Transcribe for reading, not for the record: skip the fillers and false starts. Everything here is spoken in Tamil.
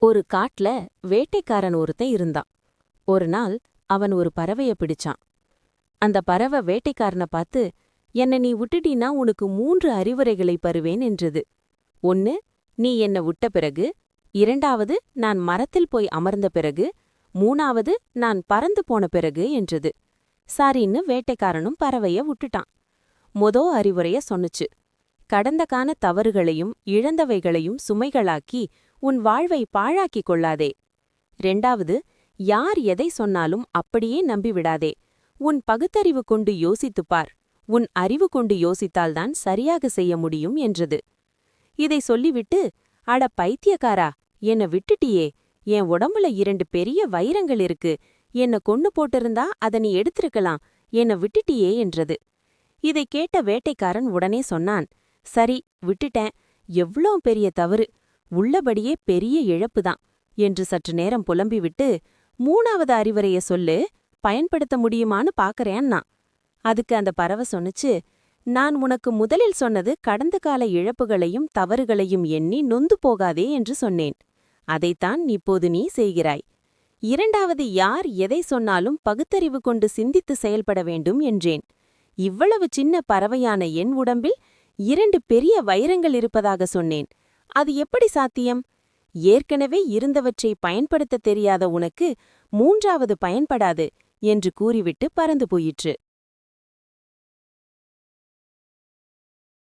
ஒரு காட்டுல வேட்டைக்காரன் ஒருத்தன் இருந்தான். ஒரு நாள் அவன் ஒரு பறவைய பிடிச்சான். அந்த பறவை வேட்டைக்காரனை பார்த்து, "என்ன நீ விட்டுட்டீன்னா உனக்கு 3 அறிவுரைகளை பருவேன்" என்றது. 1, நீ என்ன விட்ட பிறகு; 2வது, நான் மரத்தில் போய் அமர்ந்த பிறகு; 3வது, நான் பறந்து போன பிறகு என்றது. சரின்னு வேட்டைக்காரனும் பறவைய விட்டுட்டான். மொத அறிவுரைய சொன்னுச்சு: கடந்த கால தவறுகளையும் இழந்தவைகளையும் சுமைகளாக்கி உன் வாழ்வை பாழாக்கிக் கொள்ளாதே. 2வது, யார் எதை சொன்னாலும் அப்படியே நம்பிவிடாதே. உன் பகுத்தறிவு கொண்டு யோசித்துப்பார். உன் அறிவு கொண்டு யோசித்தால்தான் சரியாக செய்ய முடியும் என்றது. இதை சொல்லிவிட்டு, "அட பைத்தியக்காரா, என்ன விட்டுட்டியே. என் உடம்புல 2 பெரிய வைரங்கள் இருக்கு. என்ன கொன்னு போட்டிருந்தா அத நீ எடுத்திருக்கலாம். என்ன விட்டுட்டியே" என்றது. இதை கேட்ட வேட்டைக்காரன் உடனே சொன்னான்: "சரி, விட்டுட்டேன். எவ்ளோ பெரிய தவறு. உள்ளபடியே பெரிய இழப்புதான்" என்று சற்று நேரம் புலம்பிவிட்டு, "3வது அறிவுரைய சொல்லு, பயன்படுத்த முடியுமான்னு பாக்கறேன்னா." அதுக்கு அந்த பறவை சொன்னுச்சு: "நான் உனக்கு முதலில் சொன்னது கடந்த கால இழப்புகளையும் தவறுகளையும் எண்ணி நொந்து போகாதே என்று சொன்னேன். அதைத்தான் இப்போது நீ செய்கிறாய். 2வது, யார் எதை சொன்னாலும் பகுத்தறிவு கொண்டு சிந்தித்து செயல்பட வேண்டும் என்றேன். இவ்வளவு சின்ன பறவையான என் உடம்பில் 2 பெரிய வைரங்கள் இருப்பதாக சொன்னேன். அது எப்படி சாத்தியம்? ஏற்கனவே இருந்தவற்றை பயன்படுத்தத் தெரியாத உனக்கு 3வது பயன்படாது" என்று கூறிவிட்டு பறந்து போயிற்று.